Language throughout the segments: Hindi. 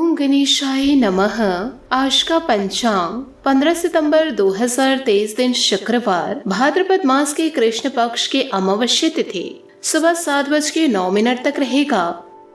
ओम गणेशाय नमः। आज का पंचांग 15 सितंबर 2023 दिन शुक्रवार, भाद्रपद मास के कृष्ण पक्ष की अमावस्या तिथि सुबह 7:09 तक रहेगा।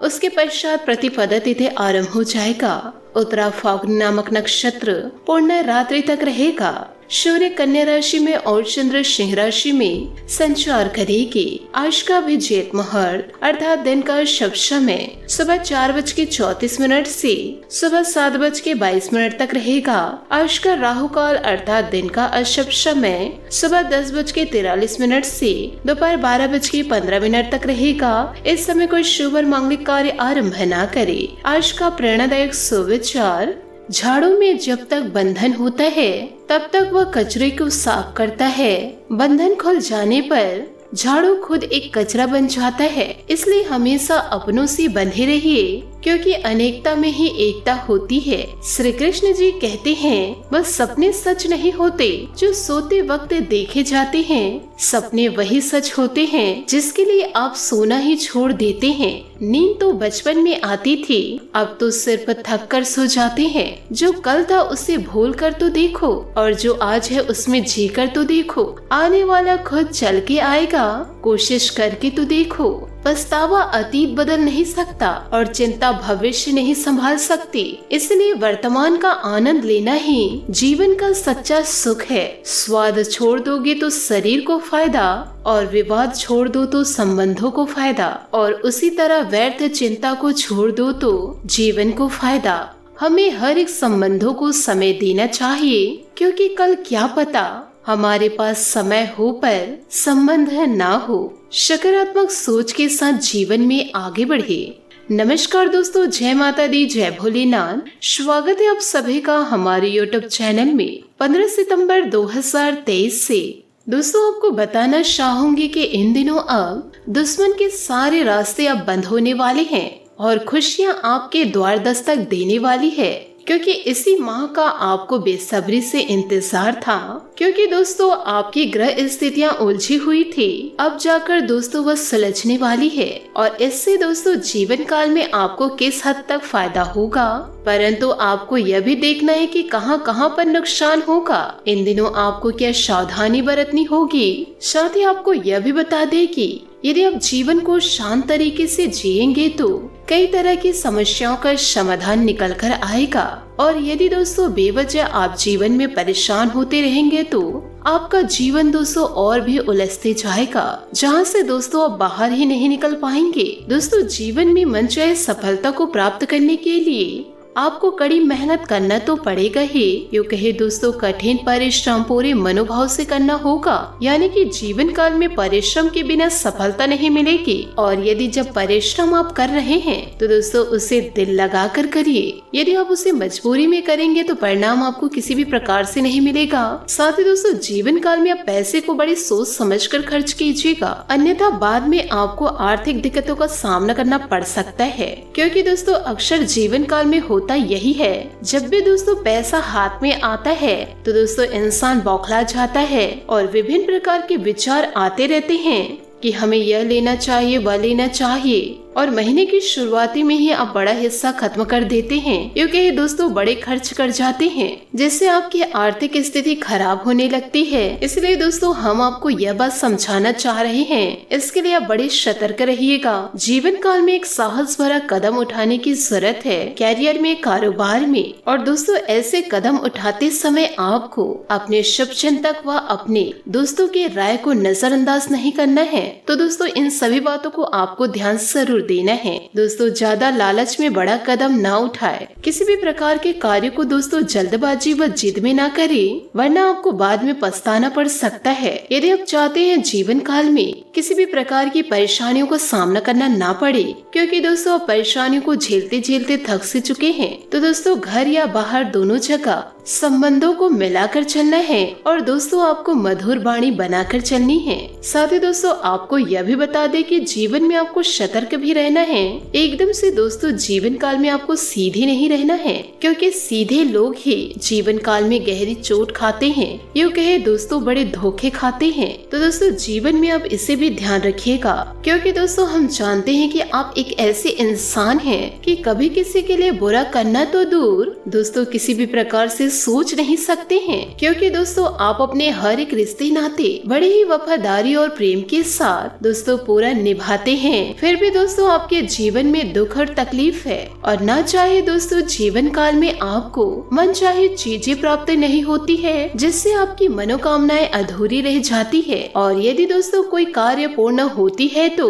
उसके पश्चात प्रतिपदा तिथि आरंभ हो जाएगा। उत्तरा फाल्गुनी नामक नक्षत्र पूर्ण रात्रि तक रहेगा। सूर्य कन्या राशि में और चंद्र सिंह राशि में संचार करेगी। आज का अभिजीत मुहूर्त अर्थात दिन का शुभ समय सुबह 4:34 से सुबह 7:22 तक रहेगा। आज का राहु काल अर्थात दिन का अशुभ समय सुबह 10:43 से दोपहर 12:15 तक रहेगा। इस समय कोई शुभ और मांगलिक कार्य आरंभ न करे। आज का प्रेरणादायक सुविचार, झाड़ू में जब तक बंधन होता है तब तक वह कचरे को साफ करता है। बंधन खुल जाने पर झाड़ू खुद एक कचरा बन जाता है। इसलिए हमेशा अपनों से बंधे रहिए, क्योंकि अनेकता में ही एकता होती है। श्री कृष्ण जी कहते हैं, बस सपने सच नहीं होते जो सोते वक्त देखे जाते हैं। सपने वही सच होते हैं जिसके लिए आप सोना ही छोड़ देते हैं। नींद तो बचपन में आती थी, अब तो सिर पर थक कर सो जाते हैं। जो कल था उसे भूल कर तो देखो, और जो आज है उसमें जी कर तो देखो। आने वाला खुद चल के आएगा, कोशिश करके तो देखो। पछतावा अतीत बदल नहीं सकता और चिंता भविष्य नहीं संभाल सकती। इसलिए वर्तमान का आनंद लेना ही जीवन का सच्चा सुख है। स्वाद छोड़ दोगे तो शरीर को फायदा, और विवाद छोड़ दो तो संबंधों को फायदा, और उसी तरह व्यर्थ चिंता को छोड़ दो तो जीवन को फायदा। हमें हर एक संबंधों को समय देना चाहिए, क्योंकि कल क्या पता हमारे पास समय हो पर संबंध ना हो। सकारात्मक सोच के साथ जीवन में आगे बढ़े। नमस्कार दोस्तों, जय माता दी, जय भोलेनाथ। स्वागत है आप सभी का हमारे YouTube चैनल में। 15 सितंबर 2023 से दोस्तों आपको बताना चाहूंगी कि इन दिनों अब दुश्मन के सारे रास्ते अब बंद होने वाले हैं और खुशियां आपके द्वार दस्तक देने वाली है, क्योंकि इसी माह का आपको बेसब्री से इंतजार था। क्योंकि दोस्तों आपकी ग्रह स्थितियां उलझी हुई थी, अब जाकर दोस्तों वह सुलझने वाली है। और इससे दोस्तों जीवन काल में आपको किस हद तक फायदा होगा, परंतु आपको यह भी देखना है कि कहां कहां पर नुकसान होगा। इन दिनों आपको क्या सावधानी बरतनी होगी। साथ ही आपको यह भी बता दे कि यदि आप जीवन को शांत तरीके से जिएंगे तो कई तरह की समस्याओं का समाधान निकल कर आएगा। और यदि दोस्तों बेवजह आप जीवन में परेशान होते रहेंगे तो आपका जीवन दोस्तों और भी उलझते जाएगा, जहां से दोस्तों आप बाहर ही नहीं निकल पाएंगे। दोस्तों जीवन में मनचाहे सफलता को प्राप्त करने के लिए आपको कड़ी मेहनत करना तो पड़ेगा ही। यूँ कहे दोस्तों कठिन परिश्रम पूरे मनोभाव से करना होगा, यानी कि जीवन काल में परिश्रम के बिना सफलता नहीं मिलेगी। और यदि जब परिश्रम आप कर रहे हैं तो दोस्तों उसे दिल लगा कर करिए। यदि आप उसे मजबूरी में करेंगे तो परिणाम आपको किसी भी प्रकार से नहीं मिलेगा। साथ ही दोस्तों जीवन काल में आप पैसे को बड़ी सोच समझ कर खर्च कीजिएगा, अन्यथा बाद में आपको आर्थिक दिक्कतों का सामना करना पड़ सकता है। क्योंकि दोस्तों अक्सर जीवन काल में होता यही है, जब भी दोस्तों पैसा हाथ में आता है तो दोस्तों इंसान बौखला जाता है और विभिन्न प्रकार के विचार आते रहते हैं कि हमें यह लेना चाहिए, वह लेना चाहिए, और महीने की शुरुआती में ही आप बड़ा हिस्सा खत्म कर देते हैं, क्योंकि दोस्तों बड़े खर्च कर जाते हैं, जिससे आपकी आर्थिक स्थिति खराब होने लगती है। इसलिए दोस्तों हम आपको यह बात समझाना चाह रहे हैं, इसके लिए आप बड़े सतर्क रहिएगा। जीवन काल में एक साहस भरा कदम उठाने की जरूरत है, कैरियर में, कारोबार में। और दोस्तों ऐसे कदम उठाते समय आपको अपने शुभ चिंतक व अपने दोस्तों के राय को नजरअंदाज नहीं करना है। तो दोस्तों इन सभी बातों को आपको ध्यान जरूर देना है। दोस्तों ज्यादा लालच में बड़ा कदम ना उठाए। किसी भी प्रकार के कार्य को दोस्तों जल्दबाजी व जिद में ना करें, वरना आपको बाद में पछताना पड़ सकता है। यदि आप चाहते हैं जीवन काल में किसी भी प्रकार की परेशानियों का सामना करना ना पड़े, क्योंकि दोस्तों आप परेशानियों को झेलते झेलते थक से चुके हैं, तो दोस्तों घर या बाहर दोनों जगह संबंधों को मिलाकर चलना है। और दोस्तों आपको मधुर वाणी बनाकर चलनी है। साथ ही दोस्तों आपको यह भी बता दे कि जीवन में आपको सतर्क भी रहना है। एकदम से दोस्तों जीवन काल में आपको सीधे नहीं रहना है, क्योंकि सीधे लोग ही जीवन काल में गहरी चोट खाते हैं, यूँ कहे दोस्तों बड़े धोखे खाते हैं। तो दोस्तों जीवन में आप इसे भी ध्यान रखिएगा, क्योंकि दोस्तों हम जानते हैं कि आप एक ऐसे इंसान हैं कि कभी किसी के लिए बुरा करना तो दूर दोस्तों किसी भी प्रकार से सोच नहीं सकते हैं, क्योंकि दोस्तों आप अपने हर एक रिश्ते नाते बड़े ही वफादारी और प्रेम के साथ दोस्तों पूरा निभाते हैं। फिर भी दोस्तों आपके जीवन में दुख और तकलीफ है, और ना चाहे दोस्तों जीवन काल में आपको मन चाहे चीजें प्राप्त नहीं होती है, जिससे आपकी मनोकामनाएं अधूरी रह जाती है। और यदि दोस्तों कोई कार्य पूर्ण होती है तो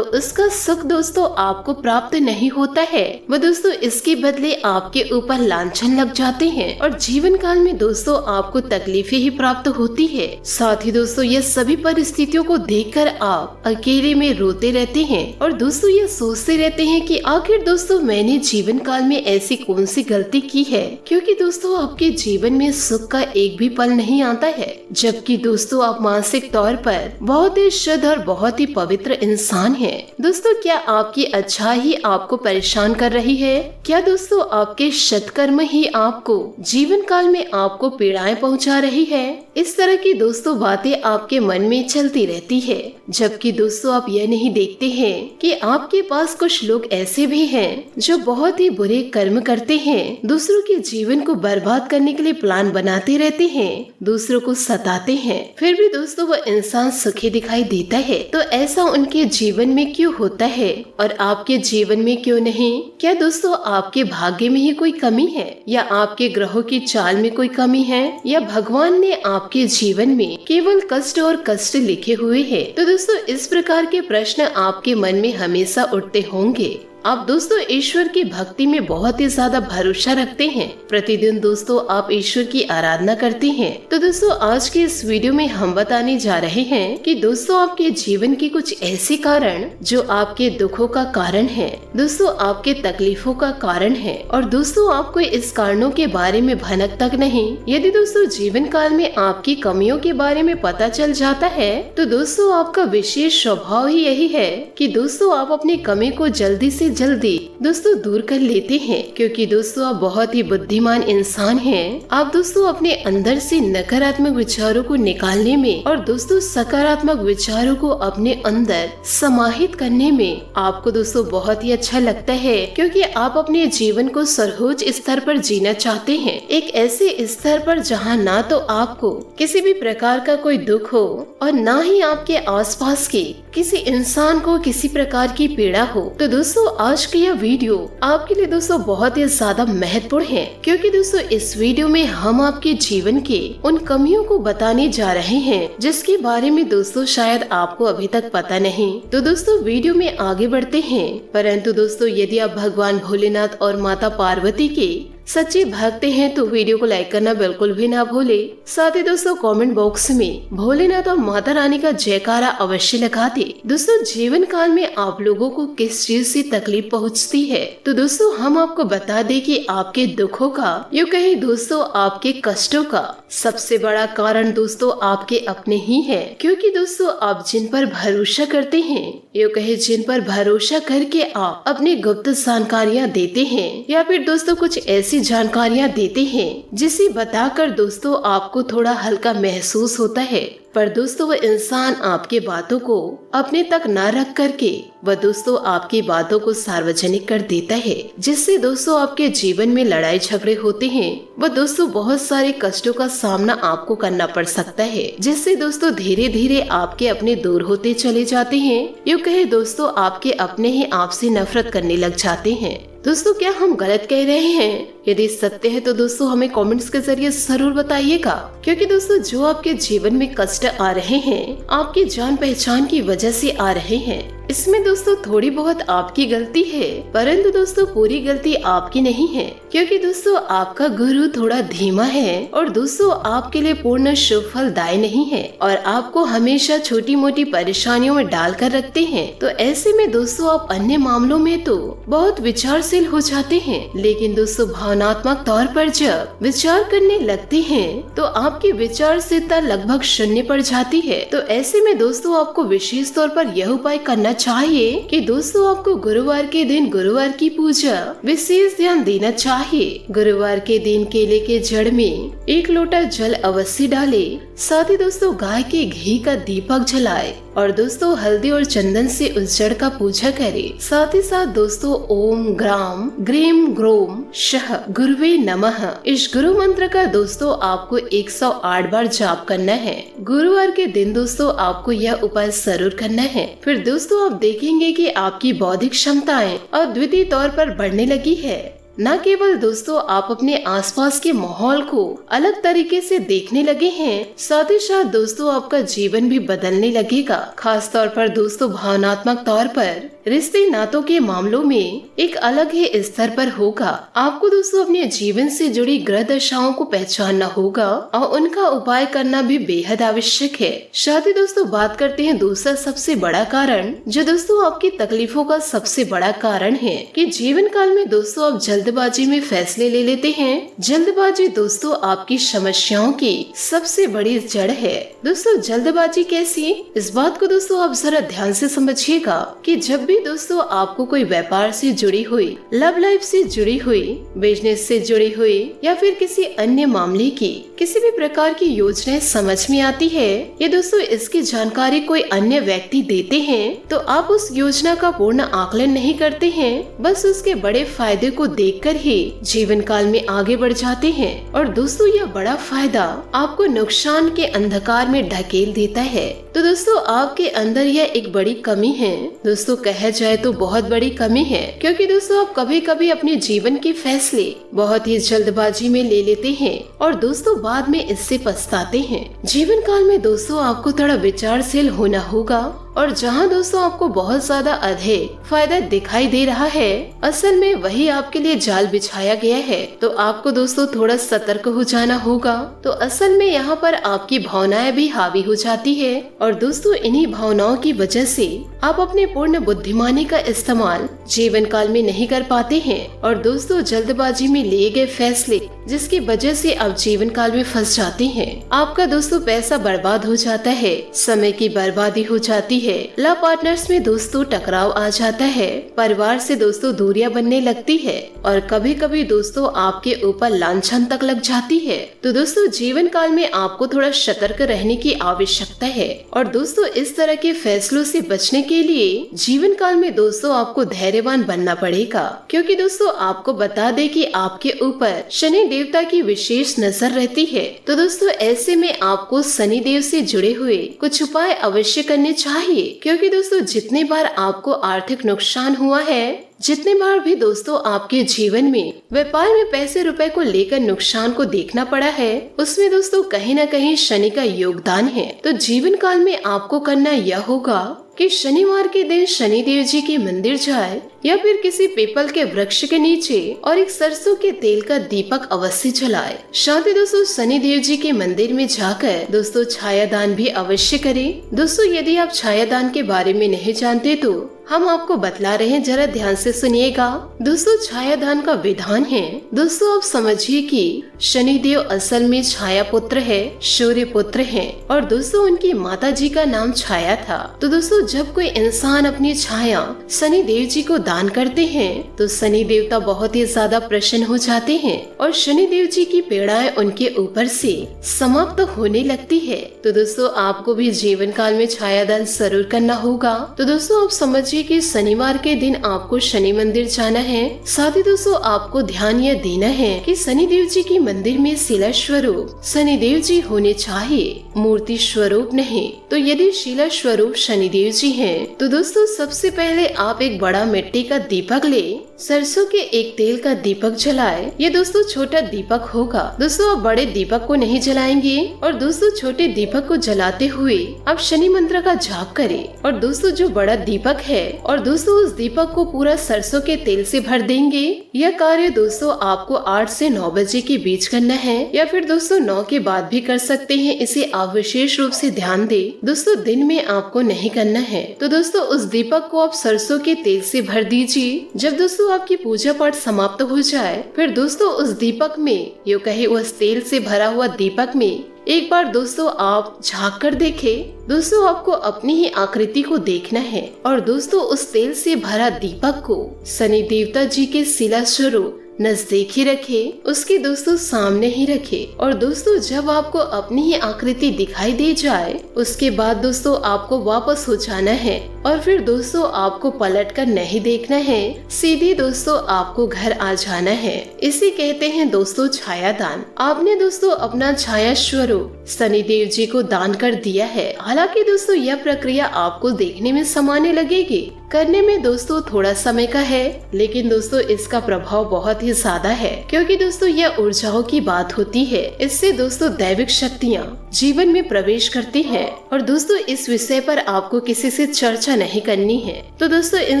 उसका सुख दोस्तों आपको प्राप्त नहीं होता है, वो दोस्तों इसके बदले आपके ऊपर लांछन लग जाते हैं, और जीवन काल में दोस्तों आपको तकलीफें ही प्राप्त होती है। साथ ही दोस्तों ये सभी परिस्थितियों को देखकर आप अकेले में रोते रहते हैं, और दोस्तों ये सोचते रहते हैं कि आखिर दोस्तों मैंने जीवन काल में ऐसी कौन सी गलती की है, क्योंकि दोस्तों आपके जीवन में सुख का एक भी पल नहीं आता है, जबकि दोस्तों आप मानसिक तौर पर बहुत ही शुद्ध और बहुत ही पवित्र इंसान हैं। दोस्तों क्या आपकी अच्छाई ही आपको परेशान कर रही है? क्या दोस्तों आपके सत्कर्म ही आपको जीवन काल में आपको पीड़ाएं पहुंचा रही है? इस तरह की दोस्तों बातें आपके मन में चलती रहती है, जबकि दोस्तों आप यह नहीं देखते हैं कि आपके पास कुछ लोग ऐसे भी हैं जो बहुत ही बुरे कर्म करते हैं, दूसरों के जीवन को बर्बाद करने के लिए प्लान बनाते रहते हैं, दूसरों को सताते हैं, फिर भी दोस्तों वो इंसान सुखी दिखाई देता है। तो ऐसा उनके जीवन में क्यों होता है और आपके जीवन में क्यों नहीं? क्या दोस्तों आपके भाग्य में ही कोई कमी है, या आपके ग्रहों की चाल में कोई कमी है, या भगवान ने आपके जीवन में केवल कष्ट और कष्ट लिखे हुए हैं? तो दोस्तों इस प्रकार के प्रश्न आपके मन में हमेशा उठते होंगे। आप दोस्तों ईश्वर की भक्ति में बहुत ही ज्यादा भरोसा रखते हैं, प्रतिदिन दोस्तों आप ईश्वर की आराधना करते हैं। तो दोस्तों आज के इस वीडियो में हम बताने जा रहे हैं कि दोस्तों आपके जीवन के कुछ ऐसे कारण जो आपके दुखों का कारण है, दोस्तों आपके तकलीफों का कारण है, और दोस्तों आपको इस कारणों के बारे में भनक तक नहीं। यदि दोस्तों जीवन काल में आपकी कमियों के बारे में पता चल जाता है, तो दोस्तों आपका विशेष स्वभाव ही यही है कि दोस्तों आप अपनी कमी को जल्दी से जल्दी दोस्तों दूर कर लेते हैं, क्योंकि दोस्तों आप बहुत ही बुद्धिमान इंसान हैं। आप दोस्तों अपने अंदर से नकारात्मक विचारों को निकालने में और दोस्तों सकारात्मक विचारों को अपने अंदर समाहित करने में आपको दोस्तों बहुत ही अच्छा लगता है, क्योंकि आप अपने जीवन को सर्वोच्च स्तर पर जीना चाहते हैं, एक ऐसे स्तर पर जहां ना तो आपको किसी भी प्रकार का कोई दुख हो और ना ही आपके आसपास के किसी इंसान को किसी प्रकार की पीड़ा हो। तो दोस्तों आज की यह वीडियो आपके लिए दोस्तों बहुत ही ज्यादा महत्वपूर्ण है, क्योंकि दोस्तों इस वीडियो में हम आपके जीवन के उन कमियों को बताने जा रहे हैं जिसके बारे में दोस्तों शायद आपको अभी तक पता नहीं। तो दोस्तों वीडियो में आगे बढ़ते हैं, परंतु दोस्तों यदि आप भगवान भोलेनाथ और माता पार्वती के सच्चे भक्त हैं तो वीडियो को लाइक करना बिल्कुल भी ना भूले। साथ ही दोस्तों कमेंट बॉक्स में भोलेनाथ और माता रानी का जयकारा अवश्य लगा दे। दोस्तों जीवन काल में आप लोगों को किस चीज से तकलीफ पहुंचती है, तो दोस्तों हम आपको बता दें कि आपके दुखों का, यूँ कहें दोस्तों आपके कष्टों का सबसे बड़ा कारण दोस्तों आपके अपने ही है, क्योंकि दोस्तों आप जिन पर भरोसा करते हैं, यूँ कहें जिन पर भरोसा करके आप अपनी गुप्त जानकारियाँ देते हैं, या फिर दोस्तों कुछ ऐसी जानकारियाँ देते हैं जिसे बताकर दोस्तों आपको थोड़ा हल्का महसूस होता है, पर दोस्तों वह इंसान आपके बातों को अपने तक न रख करके वह दोस्तों आपकी बातों को सार्वजनिक कर देता है, जिससे दोस्तों आपके जीवन में लड़ाई झगड़े होते हैं। वह दोस्तों बहुत सारे कष्टों का सामना आपको करना पड़ सकता है, जिससे दोस्तों धीरे धीरे आपके अपने दूर होते चले जाते हैं, यूँ कहे दोस्तों आपके अपने ही आपसे नफरत करने लग जाते हैं। दोस्तों क्या हम गलत कह रहे हैं? यदि सत्य है तो दोस्तों हमें कमेंट्स के जरिए जरूर बताइएगा, क्योंकि दोस्तों जो आपके जीवन में कष्ट आ रहे हैं आपकी जान पहचान की वजह से आ रहे हैं। इसमें दोस्तों थोड़ी बहुत आपकी गलती है, परंतु दोस्तों पूरी गलती आपकी नहीं है, क्योंकि दोस्तों आपका गुरु थोड़ा धीमा है और दोस्तों आपके लिए पूर्ण शुभ फलदायी नहीं है और आपको हमेशा छोटी मोटी परेशानियों में डाल कर रखते हैं। तो ऐसे में दोस्तों आप अन्य मामलों में तो बहुत विचारशील हो जाते हैं, लेकिन दोस्तों भावनात्मक तौर पर जब विचार करने लगते हैं तो आपकी विचारशीलता लगभग शून्य पर जाती है। तो ऐसे में दोस्तों आपको विशेष तौर पर यह उपाय करना चाहिए कि दोस्तों आपको गुरुवार के दिन गुरुवार की पूजा विशेष ध्यान देना चाहिए। गुरुवार के दिन केले के जड़ में 1 लोटा जल अवश्य डाले। साथ ही दोस्तों गाय के घी का दीपक जलाए और दोस्तों हल्दी और चंदन से उस जड़ का पूजा करें। साथ ही साथ दोस्तों ओम ग्राम ग्रीम ग्रोम शह गुरुवे नमः इस गुरु मंत्र का दोस्तों आपको 108 बार जाप करना है। गुरुवार के दिन दोस्तों आपको यह उपाय जरूर करना है। फिर दोस्तों आप देखेंगे कि आपकी बौद्धिक क्षमताएं अद्वितीय तौर पर बढ़ने लगी है। न केवल दोस्तों आप अपने आसपास के माहौल को अलग तरीके से देखने लगे हैं, साथ ही साथ दोस्तों आपका जीवन भी बदलने लगेगा। खास तौर पर दोस्तों भावनात्मक तौर पर रिश्ते नातों के मामलों में एक अलग ही स्तर पर होगा। आपको दोस्तों अपने जीवन से जुड़ी ग्रह दशाओं को पहचानना होगा और उनका उपाय करना भी बेहद आवश्यक है। साथ ही दोस्तों बात करते हैं दूसरा सबसे बड़ा कारण, जो दोस्तों आपकी तकलीफों का सबसे बड़ा कारण है कि जीवन काल में दोस्तों आप जल्दबाजी में फैसले ले लेते हैं। जल्दबाजी दोस्तों आपकी समस्याओं की सबसे बड़ी जड़ है। दोस्तों जल्दबाजी कैसी, इस बात को दोस्तों आप जरा ध्यान से समझिएगा कि जब भी दोस्तों आपको कोई व्यापार से जुड़ी हुई, लव लाइफ से जुड़ी हुई, बिजनेस से जुड़ी हुई या फिर किसी अन्य मामले की किसी भी प्रकार की योजनाएं समझ में आती है, ये दोस्तों इसकी जानकारी कोई अन्य व्यक्ति देते हैं तो आप उस योजना का पूर्ण आकलन नहीं करते हैं, बस उसके बड़े फायदे को देखकर ही जीवन काल में आगे बढ़ जाते हैं। और दोस्तों यह बड़ा फायदा आपको नुकसान के अंधकार में ढकेल देता है। तो दोस्तों आपके अंदर यह एक बड़ी कमी है, दोस्तों कहा जाए तो बहुत बड़ी कमी है, क्योंकि दोस्तों आप कभी कभी अपने जीवन के फैसले बहुत ही जल्दबाजी में ले लेते हैं और दोस्तों बाद में इससे पछताते हैं। जीवन काल में दोस्तों आपको थोड़ा विचारशील होना होगा और जहां दोस्तों आपको बहुत ज्यादा अधिक फायदा दिखाई दे रहा है, असल में वही आपके लिए जाल बिछाया गया है। तो आपको दोस्तों थोड़ा सतर्क हो जाना होगा। तो असल में यहाँ पर आपकी भावनाएं भी हावी हो जाती है और दोस्तों इन्हीं भावनाओं की वजह से आप अपने पूर्ण बुद्धिमानी का इस्तेमाल जीवन काल में नहीं कर पाते हैं और दोस्तों जल्दबाजी में लिए गए फैसले जिसकी वजह से आप जीवन काल में फंस जाते हैं। आपका दोस्तों पैसा बर्बाद हो जाता है, समय की बर्बादी हो जाती है, लव पार्टनर्स में दोस्तों टकराव आ जाता है, परिवार से दोस्तों दूरियां बनने लगती है और कभी कभी दोस्तों आपके ऊपर लांछन तक लग जाती है। तो दोस्तों जीवन काल में आपको थोड़ा सतर्क रहने की आवश्यकता है और दोस्तों इस तरह के फैसलों से बचने के लिए जीवन काल में दोस्तों आपको धैर्यवान बनना पड़ेगा, क्योंकि दोस्तों आपको बता दे कि आपके ऊपर शनि देवता की विशेष नजर रहती है। तो दोस्तों ऐसे में आपको शनि देव से जुड़े हुए कुछ उपाय अवश्य करने चाहिए, क्योंकि दोस्तों जितने बार आपको आर्थिक नुकसान हुआ है, जितने बार भी दोस्तों आपके जीवन में व्यापार में पैसे रुपए को लेकर नुकसान को देखना पड़ा है, उसमें दोस्तों कहीं न कहीं शनि का योगदान है। तो जीवन काल में आपको करना यह होगा कि शनिवार के दिन शनि देव जी के मंदिर जाए या फिर किसी पीपल के वृक्ष के नीचे और एक सरसों के तेल का दीपक अवश्य जलाए। साथ ही दोस्तों शनि देव जी के मंदिर में जाकर दोस्तों छायादान भी अवश्य करें। दोस्तों यदि आप छायादान के बारे में नहीं जानते तो हम आपको बतला रहे हैं, जरा ध्यान से सुनिएगा। दोस्तों छायादान का विधान है, दोस्तों आप समझिए कि शनि देव असल में छाया पुत्र है, सूर्य पुत्र है और दोस्तों उनकी माता जी का नाम छाया था। तो दोस्तों जब कोई इंसान अपनी छाया शनि देव जी को दान करते हैं तो शनि देवता बहुत ही ज्यादा प्रसन्न हो जाते हैं और शनि देव जी की पीड़ाएं उनके ऊपर से समाप्त होने लगती है। तो दोस्तों आपको भी जीवन काल में छायादान जरूर करना होगा। तो दोस्तों आप समझिए कि शनिवार के दिन आपको शनि मंदिर जाना है। साथ ही दोस्तों आपको ध्यान यह देना है कि शनि देव जी के मंदिर में शिला स्वरूप शनि देव जी होने चाहिए, मूर्ति स्वरूप नहीं। तो यदि शिला स्वरूप शनि देव जी हैं, तो दोस्तों सबसे पहले आप एक बड़ा मिट्टी का दीपक ले, सरसों के एक तेल का दीपक जलाए। ये दोस्तों छोटा दीपक होगा, दोस्तों आप बड़े दीपक को नहीं जलाएंगे और दोस्तों छोटे दीपक को जलाते हुए आप शनि मंत्र का जाप करें और दोस्तों जो बड़ा दीपक है और दोस्तों उस दीपक को पूरा सरसों के तेल से भर देंगे। यह कार्य दोस्तों आपको 8 से 9 बजे के बीच करना है या फिर दोस्तों 9 के बाद भी कर सकते हैं। इसे आप विशेष रूप से ध्यान दें, दोस्तों दिन में आपको नहीं करना है। तो दोस्तों उस दीपक को आप सरसों के तेल से भर दीजिए। जब दोस्तों आपकी पूजा पाठ समाप्त हो जाए, फिर दोस्तों उस दीपक में, यो कहे उस तेल से भरा हुआ दीपक में एक बार दोस्तों आप झांक कर देखें। दोस्तों आपको अपनी ही आकृति को देखना है और दोस्तों उस तेल से भरा दीपक को शनि देवता जी के शिला स्वरूप नजदीक ही रखे, उसके दोस्तों सामने ही रखे। और दोस्तों जब आपको अपनी ही आकृति दिखाई दे जाए उसके बाद दोस्तों आपको वापस हो जाना है और फिर दोस्तों आपको पलट कर नहीं देखना है, सीधे दोस्तों आपको घर आ जाना है। इसे कहते हैं दोस्तों छाया दान। आपने दोस्तों अपना छाया स्वरूप शनिदेव जी को दान कर दिया है। हालांकि दोस्तों यह प्रक्रिया आपको देखने में सामान्य लगेगी, करने में दोस्तों थोड़ा समय का है, लेकिन दोस्तों इसका प्रभाव बहुत ही ज्यादा है, क्योंकि दोस्तों यह ऊर्जाओं की बात होती है। इससे दोस्तों दैविक शक्तियाँ जीवन में प्रवेश करती हैं और दोस्तों इस विषय पर आपको किसी से चर्चा नहीं करनी है। तो दोस्तों इन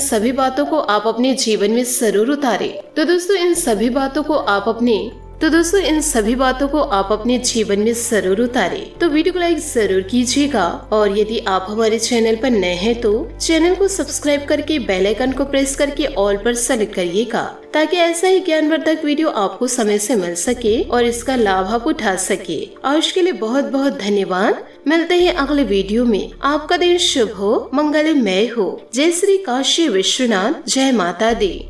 सभी बातों को आप अपने जीवन में जरूर उतारें। तो दोस्तों इन सभी बातों को आप अपने जीवन में जरूर उतारें। तो वीडियो को लाइक जरूर कीजिएगा और यदि आप हमारे चैनल पर नए हैं तो चैनल को सब्सक्राइब करके बेल आइकन को प्रेस करके ऑल पर सेलेक्ट करिएगा, ताकि ऐसा ही ज्ञानवर्धक वीडियो आपको समय से मिल सके और इसका लाभ आप उठा सके। आज के लिए बहुत बहुत धन्यवाद। मिलते हैं अगले वीडियो में। आपका दिन शुभ हो, मंगलमय हो। जय श्री काशी विश्वनाथ, जय माता दी।